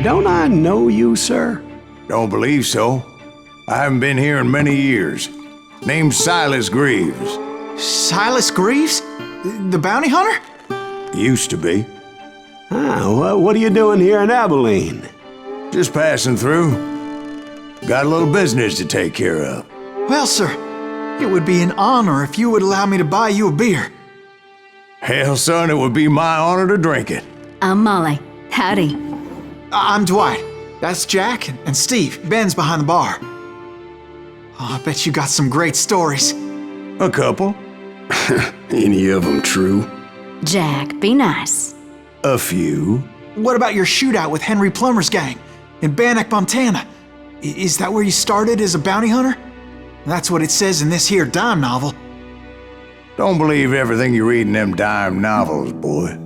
don't I know you, sir? Don't believe so. I haven't been here in many years. Name's Silas Greaves. Silas Greaves? The bounty hunter? Used to be. Well, what are you doing here in Abilene? Just passing through. Got a little business to take care of. Well, sir, it would be an honor if you would allow me to buy you a beer. Hell, son, it would be my honor to drink it. I'm Molly. Howdy. I'm Dwight. That's Jack and Steve. Ben's behind the bar. Oh, I bet you got some great stories. A couple. Any of them true? Jack, be nice. A few. What about your shootout with Henry Plummer's gang in Bannock, Montana? Is that where you started as a bounty hunter? That's what it says in this here dime novel. Don't believe everything you read in them dime novels, boy.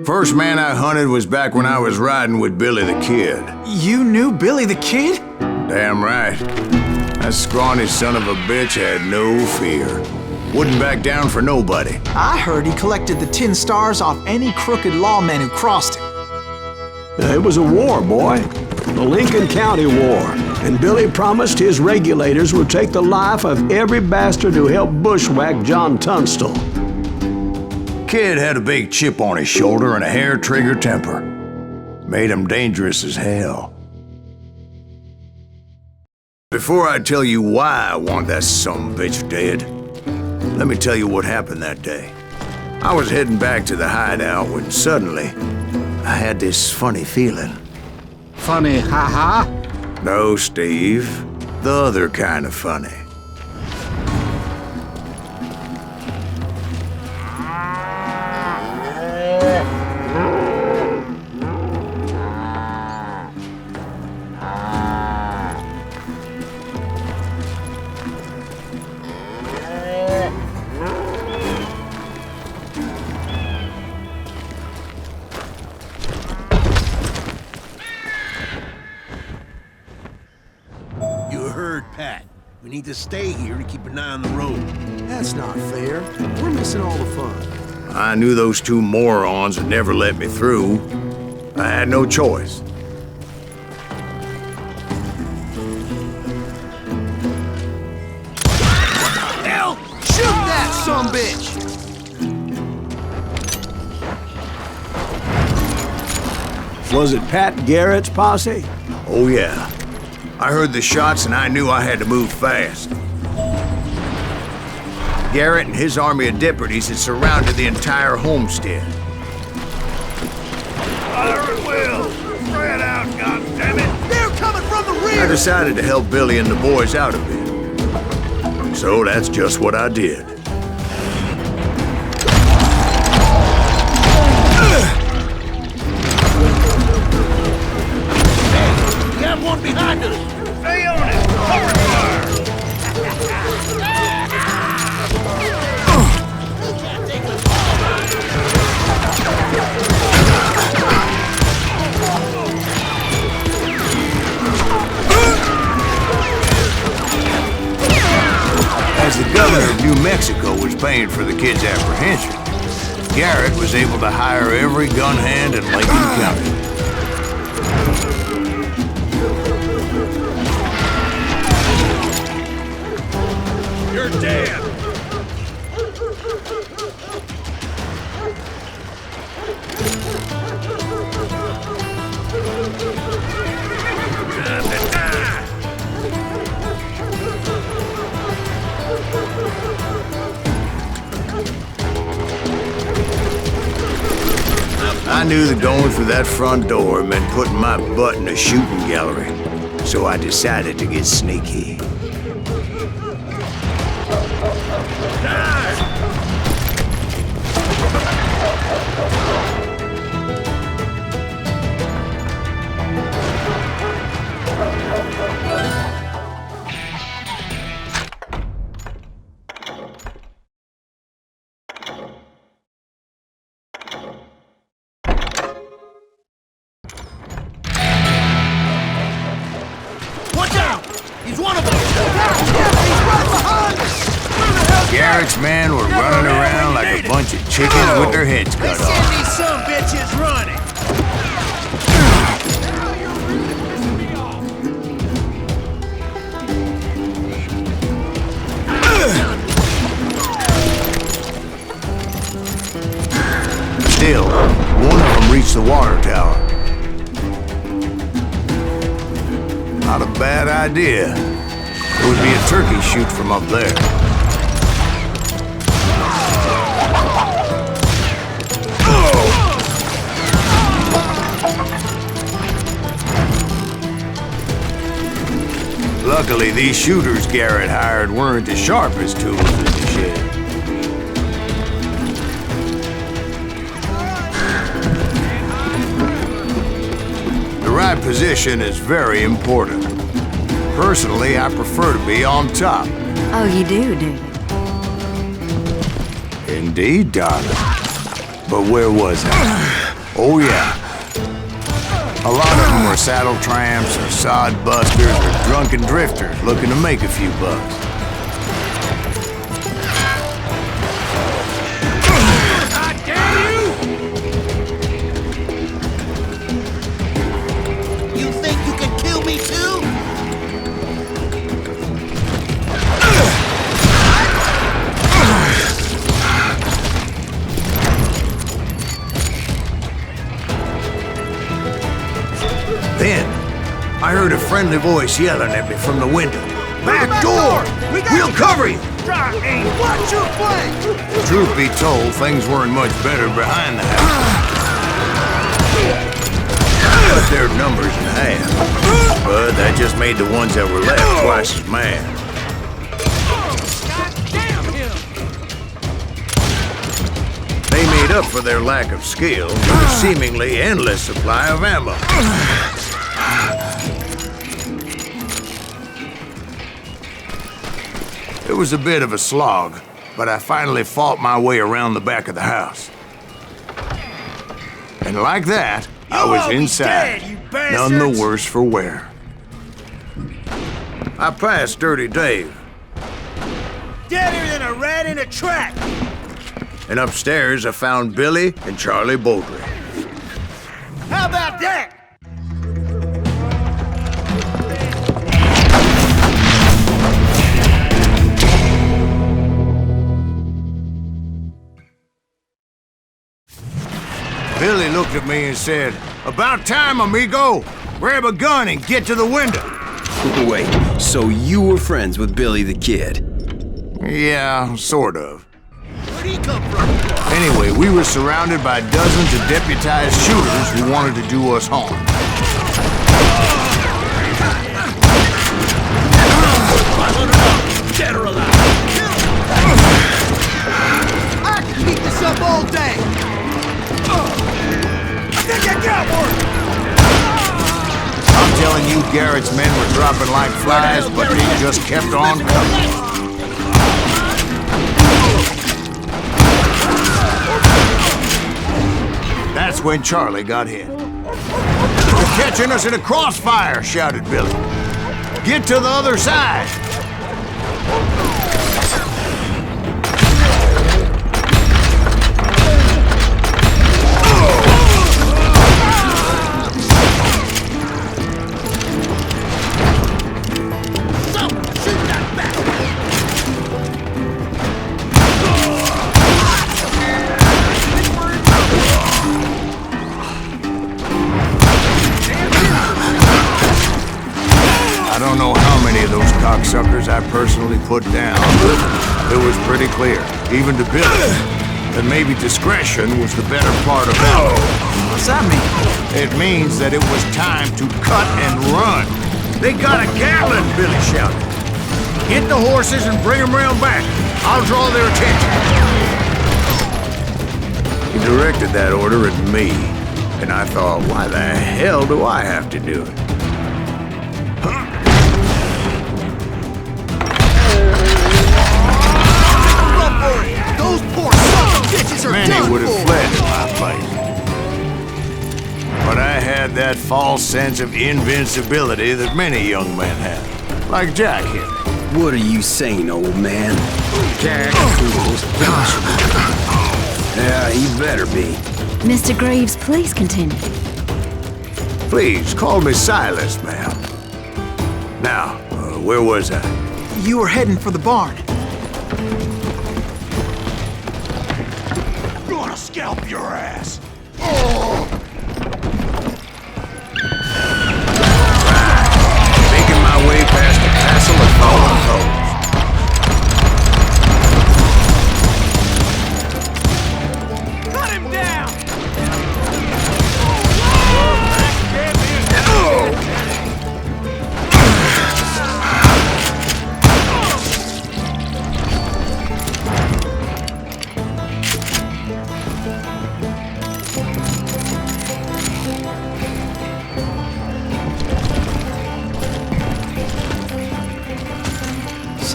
First man I hunted was back when I was riding with Billy the Kid. You knew Billy the Kid? Damn right. That scrawny son of a bitch had no fear. Wouldn't back down for nobody. I heard he collected the 10 stars off any crooked lawman who crossed him. It was a war, boy. The Lincoln County War. And Billy promised his regulators would take the life of every bastard who helped bushwhack John Tunstall. Kid had a big chip on his shoulder and a hair-trigger temper. Made him dangerous as hell. Before I tell you why I want that sumbitch dead, let me tell you what happened that day. I was heading back to the hideout when suddenly I had this funny feeling. Funny, ha-ha? No, Steve. The other kind of funny. Pat. We need to stay here to keep an eye on the road. That's not fair. We're missing all the fun. I knew those two morons would never let me through. I had no choice. Hell! Shoot that sumbitch! Was it Pat Garrett's posse? Oh yeah. I heard the shots and I knew I had to move fast. Garrett and his army of deputies had surrounded the entire homestead. Fire at will! Spread out, goddammit! They're coming from the rear! I decided to help Billy and the boys out of it. So that's just what I did. We have one behind us! Stay on it! Cover fire! As the governor of New Mexico was paying for the kid's apprehension, Garrett was able to hire every gun hand in Lincoln County. You're dead! I knew that going through that front door meant putting my butt in a shooting gallery, so I decided to get sneaky. Watch out! He's one of them! Garrett's men were running around like a bunch of chickens with their heads cut off. These sumbitches running! hill. One of them reached the water tower. Not a bad idea. It would be a turkey shoot from up there. Luckily, these shooters Garrett hired weren't as sharp as tools in the shed. The right position is very important. Personally, I prefer to be on top. Oh, you do you? Indeed, darling. But where was I? Oh, yeah. A lot of them were saddle tramps or sod busters or drunken drifters looking to make a few bucks. I dare you! You think you can kill me too? Then, I heard a friendly voice yelling at me from the window. Back door! We'll cover you! Watch your flank! Truth be told, things weren't much better behind the house. Cut their numbers in half. But that just made the ones that were left twice as mad. They made up for their lack of skill with a seemingly endless supply of ammo. It was a bit of a slog, but I finally fought my way around the back of the house. And like that, I was inside, none the worse for wear. I passed Dirty Dave. Deader than a rat in a trap! And upstairs, I found Billy and Charlie Bowdry. How about that? Billy looked at me and said, "About time, amigo. Grab a gun and get to the window." Wait, so you were friends with Billy the Kid? Yeah, sort of. Where'd he come from? Anyway, we were surrounded by dozens of deputized shooters who wanted to do us harm. Dead or alive! I can keep this up all day! I think I got one! I'm telling you, Garrett's men were dropping like flies, but they just kept on coming. That's when Charlie got hit. "They're catching us in a crossfire," shouted Billy. "Get to the other side!" I don't know how many of those cocksuckers I personally put down, but it was pretty clear, even to Billy, that maybe discretion was the better part of valor. What's that mean? It means that it was time to cut and run. "They got a Gatlin," Billy shouted. "Get the horses and bring them round back. I'll draw their attention." He directed that order at me, and I thought, why the hell do I have to do it? Those poor sons of bitches are Many done would have for. fled in my place. But I had that false sense of invincibility that many young men have, like Jack here. What are you saying, old man? Jack. Gosh. Yeah, he better be. Mr. Greaves, please continue. Please, call me Silas, ma'am. Now, where was I? You were heading for the barn. Gonna scalp your ass!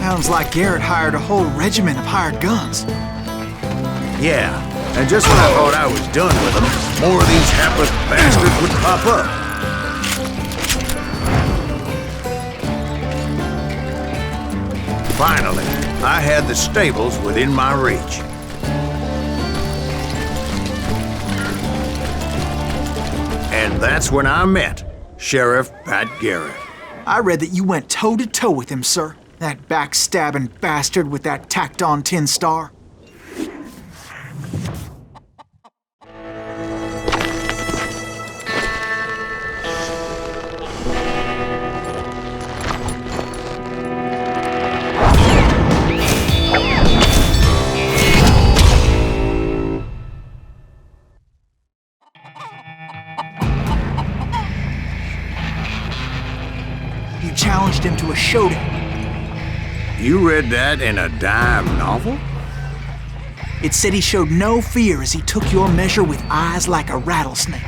Sounds like Garrett hired a whole regiment of hired guns. Yeah, and just when I thought I was done with them, more of these hapless bastards would pop up. Finally, I had the stables within my reach. And that's when I met Sheriff Pat Garrett. I read that you went toe-to-toe with him, sir. That backstabbing bastard with that tacked-on tin star. You challenged him to a showdown. You read that in a dime novel? It said he showed no fear as he took your measure with eyes like a rattlesnake.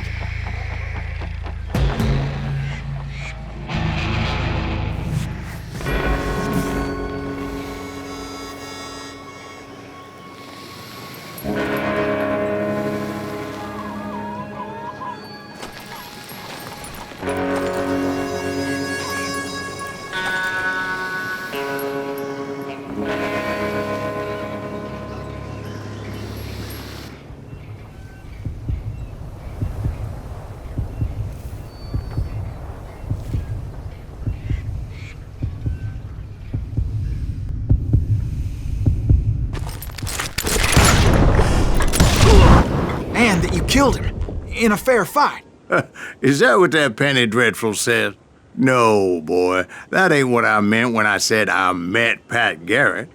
And that you killed him in a fair fight. Is that what that Penny Dreadful said? No, boy, that ain't what I meant when I said I met Pat Garrett.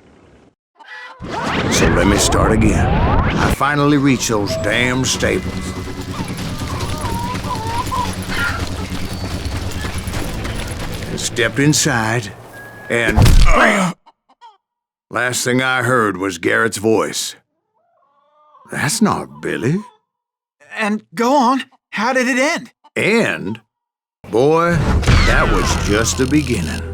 So let me start again. I finally reached those damn stables. And stepped inside, and bam! Last thing I heard was Garrett's voice. That's not Billy. And go on, how did it end? And, boy, that was just the beginning.